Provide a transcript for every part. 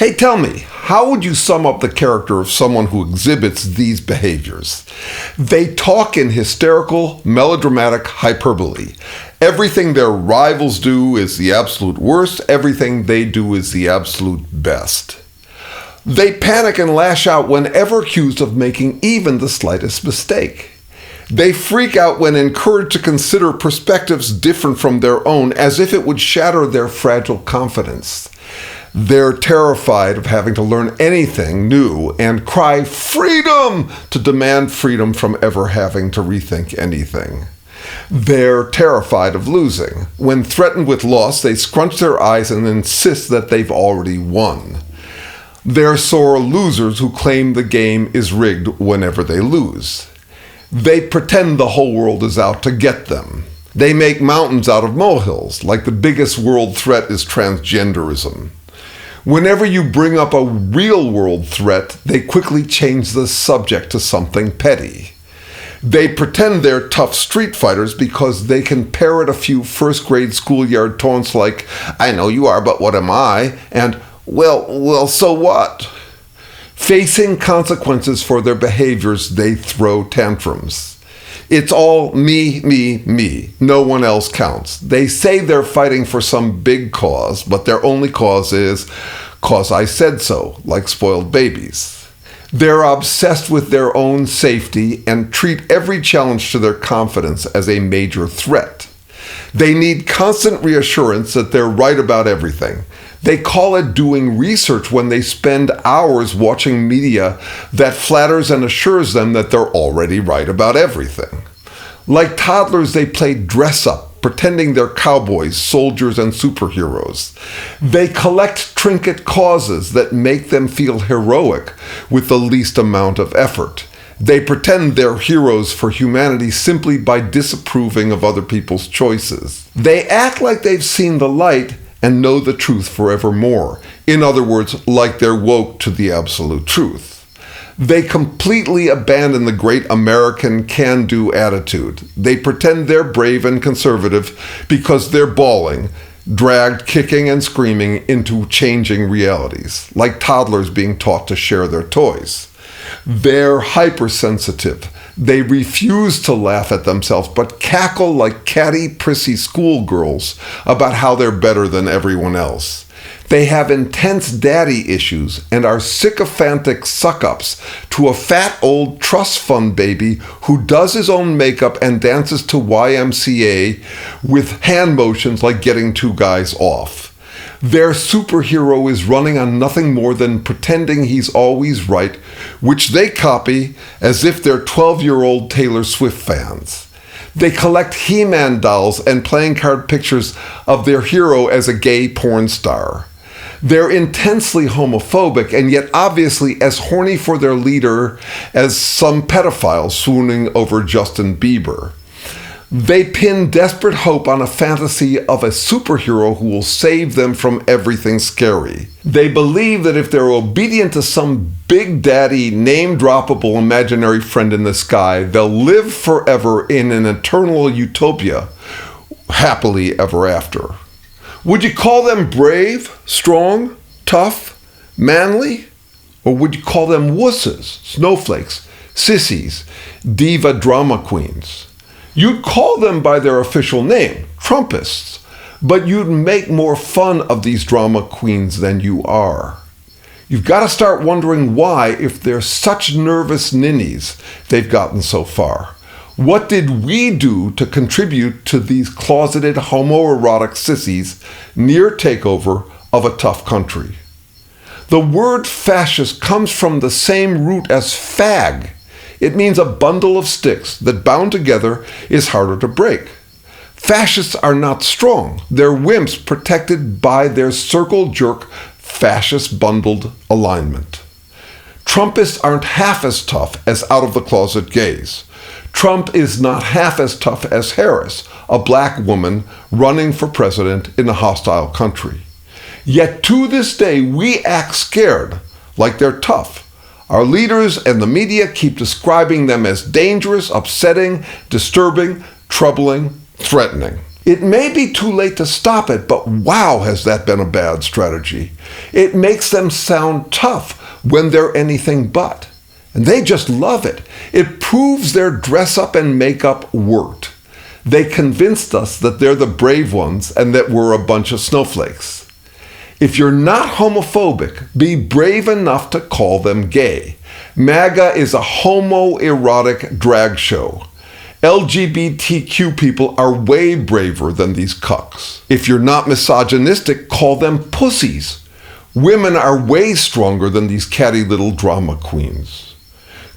Hey, tell me, how would you sum up the character of someone who exhibits these behaviors? They talk in hysterical, melodramatic hyperbole. Everything their rivals do is the absolute worst. Everything they do is the absolute best. They panic and lash out whenever accused of making even the slightest mistake. They freak out when encouraged to consider perspectives different from their own, as if it would shatter their fragile confidence. They're terrified of having to learn anything new and cry freedom to demand freedom from ever having to rethink anything. They're terrified of losing. When threatened with loss, they scrunch their eyes and insist that they've already won. They're sore losers who claim the game is rigged whenever they lose. They pretend the whole world is out to get them. They make mountains out of molehills, like the biggest world threat is transgenderism. Whenever you bring up a real world threat, they quickly change the subject to something petty. They pretend they're tough street fighters because they can parrot a few first-grade schoolyard taunts like, "I know you are, but what am I?" and, well, so what? Facing consequences for their behaviors, they throw tantrums. It's all me, me, me. No one else counts. They say they're fighting for some big cause, but their only cause is, "'cause I said so," like spoiled babies. They're obsessed with their own safety and treat every challenge to their confidence as a major threat. They need constant reassurance that they're right about everything. They call it doing research when they spend hours watching media that flatters and assures them that they're already right about everything. Like toddlers, they play dress-up, pretending they're cowboys, soldiers, and superheroes. They collect trinket causes that make them feel heroic with the least amount of effort. They pretend they're heroes for humanity simply by disapproving of other people's choices. They act like they've seen the light and know the truth forevermore. In other words, like they're woke to the absolute truth. They completely abandon the great American can-do attitude. They pretend they're brave and conservative because they're bawling, dragged kicking and screaming into changing realities, like toddlers being taught to share their toys. They're hypersensitive. They refuse to laugh at themselves, but cackle like catty, prissy schoolgirls about how they're better than everyone else. They have intense daddy issues and are sycophantic suck-ups to a fat old trust fund baby who does his own makeup and dances to YMCA with hand motions like getting two guys off. Their superhero is running on nothing more than pretending he's always right, which they copy as if they're 12-year-old Taylor Swift fans. They collect He-Man dolls and playing card pictures of their hero as a gay porn star. They're intensely homophobic and yet obviously as horny for their leader as some pedophile swooning over Justin Bieber. They pin desperate hope on a fantasy of a superhero who will save them from everything scary. They believe that if they're obedient to some big daddy, name-droppable imaginary friend in the sky, they'll live forever in an eternal utopia, happily ever after. Would you call them brave, strong, tough, manly? Or would you call them wusses, snowflakes, sissies, diva drama queens? You'd call them by their official name, Trumpists, but you'd make more fun of these drama queens than you are. You've got to start wondering why, if they're such nervous ninnies, they've gotten so far. What did we do to contribute to these closeted homoerotic sissies' near takeover of a tough country? The word fascist comes from the same root as fag. It means a bundle of sticks that bound together is harder to break. Fascists are not strong. They're wimps protected by their circle jerk fascist bundled alignment. Trumpists aren't half as tough as out-of-the-closet gays. Trump is not half as tough as Harris, a black woman running for president in a hostile country. Yet to this day, we act scared, like they're tough. Our leaders and the media keep describing them as dangerous, upsetting, disturbing, troubling, threatening. It may be too late to stop it, but wow, has that been a bad strategy. It makes them sound tough when they're anything but. And they just love it. It proves their dress up and makeup worked. They convinced us that they're the brave ones and that we're a bunch of snowflakes. If you're not homophobic, be brave enough to call them gay. MAGA is a homoerotic drag show. LGBTQ people are way braver than these cucks. If you're not misogynistic, call them pussies. Women are way stronger than these catty little drama queens.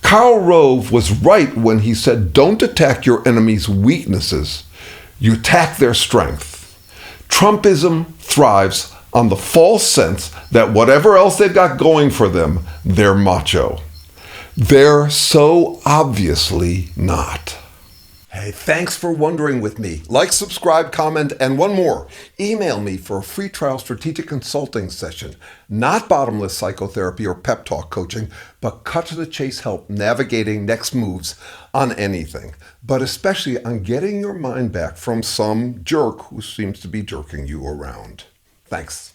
Karl Rove was right when he said, don't attack your enemy's weaknesses, you attack their strength. Trumpism thrives on the false sense that whatever else they've got going for them, they're macho. They're so obviously not. Hey, thanks for wondering with me. Like, subscribe, comment, and one more. Email me for a free trial strategic consulting session. Not bottomless psychotherapy or pep talk coaching, but cut to the chase help navigating next moves on anything, but especially on getting your mind back from some jerk who seems to be jerking you around. Thanks.